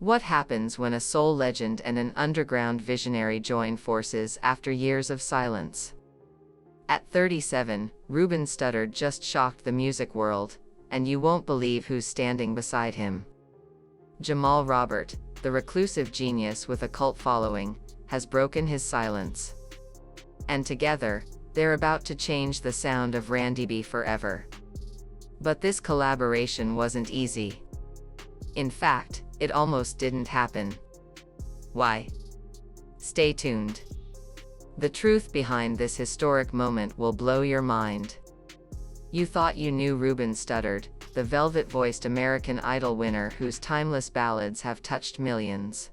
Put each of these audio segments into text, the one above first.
What happens when a soul legend and an underground visionary join forces after years of silence? At 37, Ruben Studdard just shocked the music world, and you won't believe who's standing beside him. Jamal Robert, the reclusive genius with a cult following, has broken his silence. And together, they're about to change the sound of R&B forever. But this collaboration wasn't easy. In fact, it almost didn't happen. Why? Stay tuned. The truth behind this historic moment will blow your mind. You thought you knew Ruben Studdard, the velvet-voiced American Idol winner whose timeless ballads have touched millions.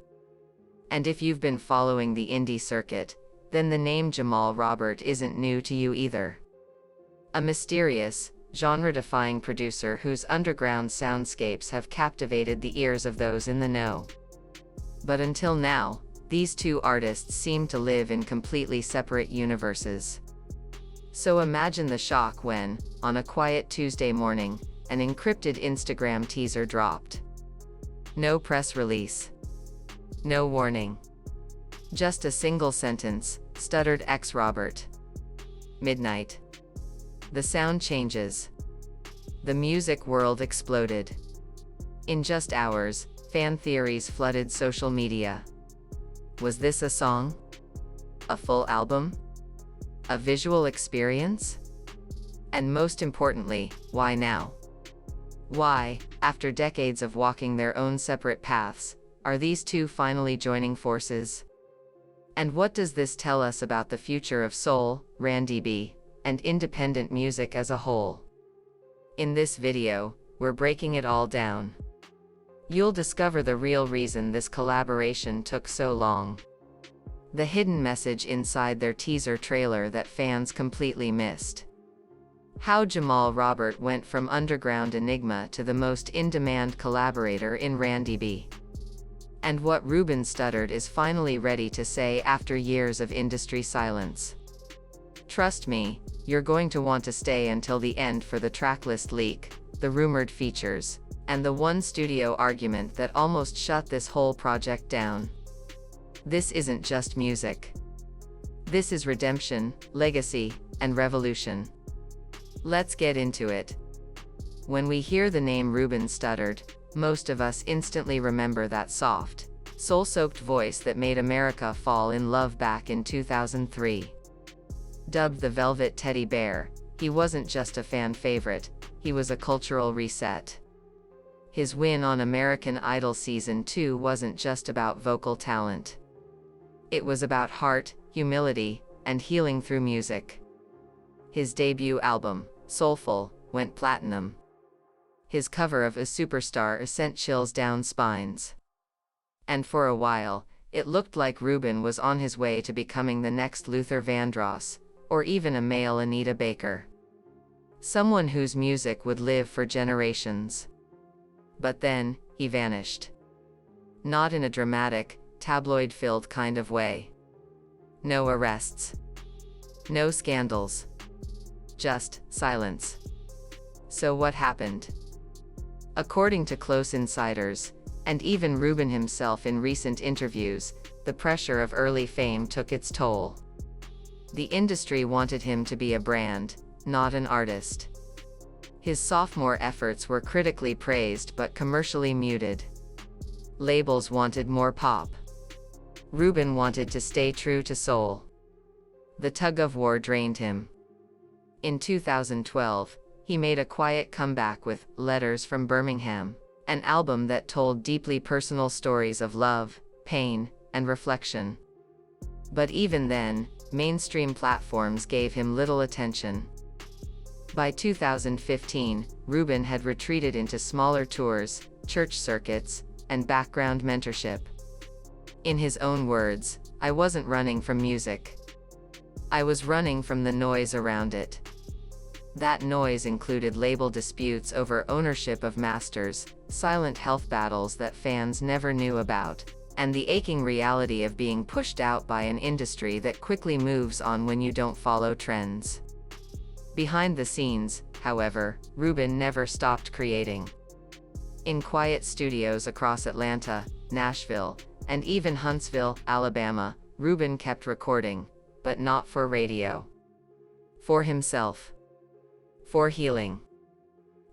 And if you've been following the indie circuit, then the name Jamal Robert isn't new to you either. A mysterious, genre-defying producer whose underground soundscapes have captivated the ears of those in the know. But until now, these two artists seem to live in completely separate universes. So imagine the shock when, on a quiet Tuesday morning, an encrypted Instagram teaser dropped. No press release. No warning. Just a single sentence, Studdard x Robert. Midnight. The sound changes. The music world exploded. In just hours, fan theories flooded social media. Was this a song? A full album? A visual experience? And most importantly, why now? Why, after decades of walking their own separate paths, are these two finally joining forces? And what does this tell us about the future of soul, R&B, and independent music as a whole? In this video, we're breaking it all down. You'll discover the real reason this collaboration took so long. The hidden message inside their teaser trailer that fans completely missed. How Jamal Robert went from underground enigma to the most in-demand collaborator in R&B. And what Ruben Studdard is finally ready to say after years of industry silence. Trust me, you're going to want to stay until the end for the tracklist leak, the rumored features, and the one studio argument that almost shut this whole project down. This isn't just music. This is redemption, legacy, and revolution. Let's get into it. When we hear the name Ruben Studdard, most of us instantly remember that soft, soul-soaked voice that made America fall in love back in 2003. Dubbed the Velvet Teddy Bear, he wasn't just a fan favorite, he was a cultural reset. His win on American Idol Season 2 wasn't just about vocal talent. It was about heart, humility, and healing through music. His debut album, Soulful, went platinum. His cover of A Superstar sent chills down spines. And for a while, it looked like Ruben was on his way to becoming the next Luther Vandross, or even a male Anita Baker. Someone whose music would live for generations. But then, he vanished. Not in a dramatic, tabloid-filled kind of way. No arrests. No scandals. Just silence. So what happened? According to close insiders, and even Ruben himself in recent interviews, the pressure of early fame took its toll. The industry wanted him to be a brand, not an artist. His sophomore efforts were critically praised but commercially muted. Labels wanted more pop. Ruben wanted to stay true to soul. The tug-of-war drained him. In 2012, he made a quiet comeback with Letters from Birmingham, an album that told deeply personal stories of love, pain, and reflection. But even then, mainstream platforms gave him little attention. By 2015, Ruben had retreated into smaller tours, church circuits, and background mentorship. In his own words, "I wasn't running from music. I was running from the noise around it." That noise included label disputes over ownership of masters, silent health battles that fans never knew about, and the aching reality of being pushed out by an industry that quickly moves on when you don't follow trends. Behind the scenes, however, Ruben never stopped creating. In quiet studios across Atlanta, Nashville, and even Huntsville, Alabama, Rubben kept recording, but not for radio. For himself. For healing.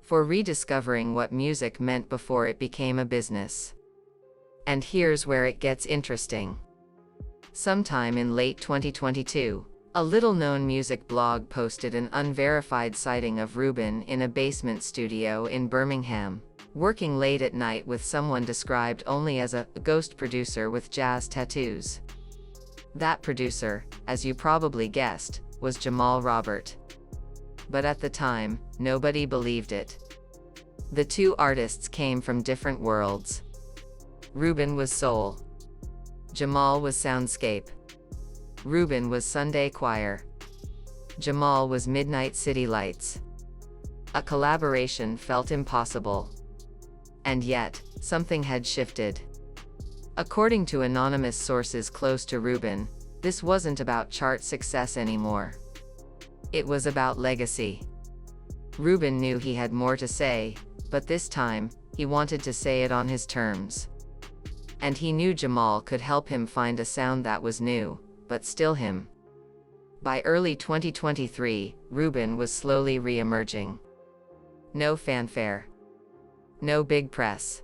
For rediscovering what music meant before it became a business. And here's where it gets interesting. Sometime in late 2022, a little-known music blog posted an unverified sighting of Rubben in a basement studio in Birmingham, working late at night with someone described only as a ghost producer with jazz tattoos. That producer, as you probably guessed, was Jamal Robert. But at the time, nobody believed it. The two artists came from different worlds. Rubben was soul. Jamal was soundscape. Rubben was Sunday choir. Jamal was midnight city lights. A collaboration felt impossible. And yet, something had shifted. According to anonymous sources close to Rubben, this wasn't about chart success anymore. It was about legacy. Rubben knew he had more to say, but this time, he wanted to say it on his terms. And he knew Jamal could help him find a sound that was new, but still him. By early 2023, Rubben was slowly re-emerging. No fanfare. No big press.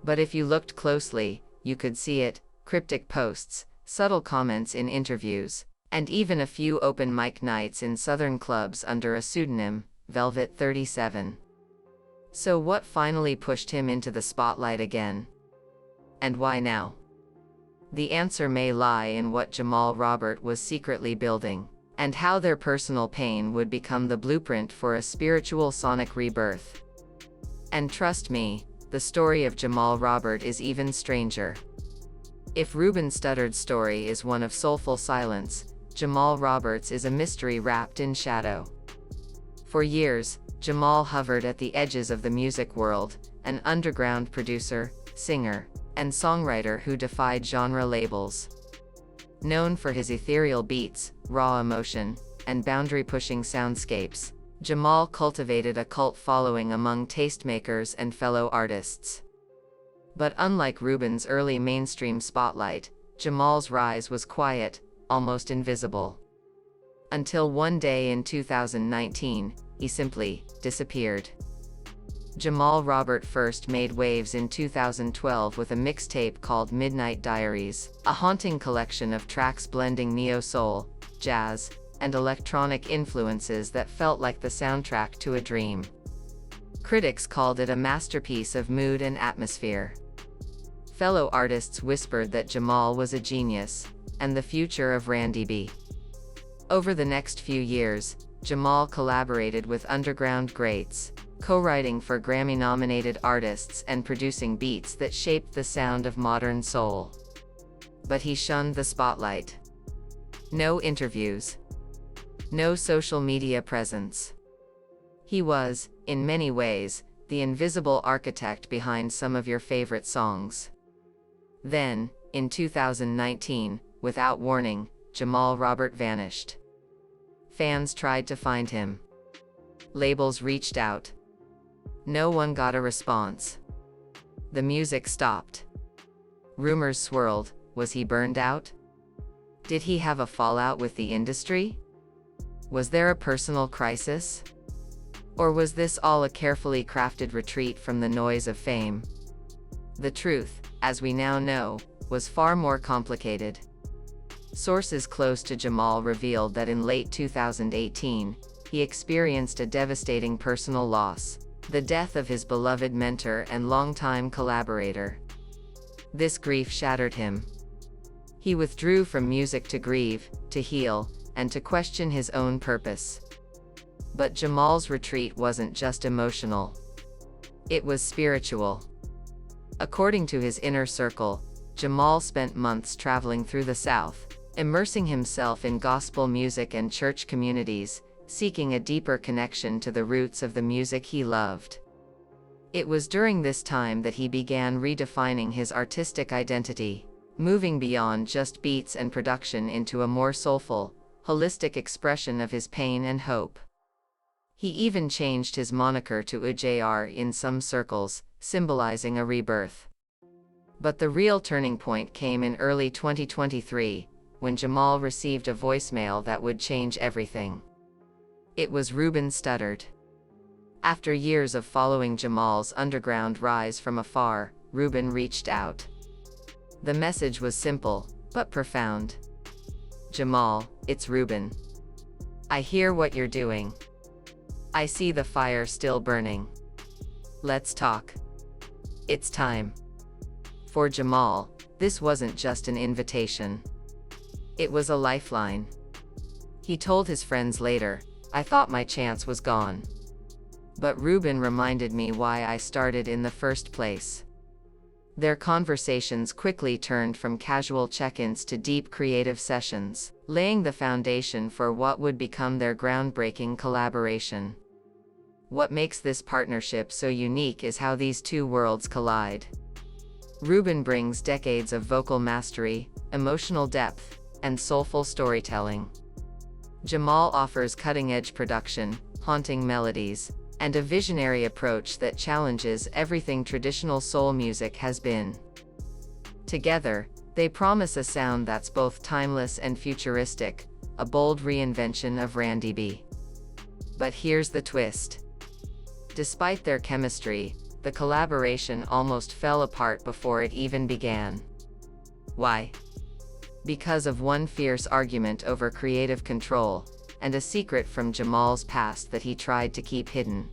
But if you looked closely, you could see it: cryptic posts, subtle comments in interviews, and even a few open mic nights in southern clubs under a pseudonym, Velvet 37. So what finally pushed him into the spotlight again? And why now? The answer may lie in what Jamal Robert was secretly building, and how their personal pain would become the blueprint for a spiritual sonic rebirth. And trust me, the story of Jamal Robert is even stranger. If Ruben Studdard's story is one of soulful silence, Jamal Robert's is a mystery wrapped in shadow. For years, Jamal hovered at the edges of the music world, an underground producer, singer, and songwriter who defied genre labels. Known for his ethereal beats, raw emotion, and boundary-pushing soundscapes, Jamal cultivated a cult following among tastemakers and fellow artists. But unlike Rubben's early mainstream spotlight, Jamal's rise was quiet, almost invisible. Until one day in 2019, he simply disappeared. Jamal Robert first made waves in 2012 with a mixtape called Midnight Diaries, a haunting collection of tracks blending neo-soul, jazz, and electronic influences that felt like the soundtrack to a dream. Critics called it a masterpiece of mood and atmosphere. Fellow artists whispered that Jamal was a genius, and the future of Randy B. Over the next few years, Jamal collaborated with underground greats, co-writing for Grammy-nominated artists and producing beats that shaped the sound of modern soul. But he shunned the spotlight. No interviews. No social media presence. He was, in many ways, the invisible architect behind some of your favorite songs. Then, in 2019, without warning, Jamal Robert vanished. Fans tried to find him. Labels reached out. No one got a response. The music stopped. Rumors swirled. Was he burned out? Did he have a fallout with the industry? Was there a personal crisis? Or was this all a carefully crafted retreat from the noise of fame? The truth, as we now know, was far more complicated. Sources close to Jamal revealed that in late 2018, he experienced a devastating personal loss: the death of his beloved mentor and longtime collaborator. This grief shattered him. He withdrew from music to grieve, to heal, and to question his own purpose. But Jamal's retreat wasn't just emotional. It was spiritual. According to his inner circle, Jamal spent months traveling through the South, immersing himself in gospel music and church communities, seeking a deeper connection to the roots of the music he loved. It was during this time that he began redefining his artistic identity, moving beyond just beats and production into a more soulful, holistic expression of his pain and hope. He even changed his moniker to UJR in some circles, symbolizing a rebirth. But the real turning point came in early 2023, when Jamal received a voicemail that would change everything. It was Ruben Studdard. After years of following Jamal's underground rise from afar, Ruben reached out. The message was simple, but profound. "Jamal, it's Ruben. I hear what you're doing. I see the fire still burning. Let's talk. It's time." For Jamal, this wasn't just an invitation. It was a lifeline. He told his friends later, "I thought my chance was gone. But Ruben reminded me why I started in the first place." Their conversations quickly turned from casual check-ins to deep creative sessions, laying the foundation for what would become their groundbreaking collaboration. What makes this partnership so unique is how these two worlds collide. Ruben brings decades of vocal mastery, emotional depth, and soulful storytelling. Jamal offers cutting-edge production, haunting melodies, and a visionary approach that challenges everything traditional soul music has been. Together, they promise a sound that's both timeless and futuristic, a bold reinvention of R&B. But here's the twist. Despite their chemistry, the collaboration almost fell apart before it even began. Why? Because of one fierce argument over creative control, and a secret from Jamal's past that he tried to keep hidden.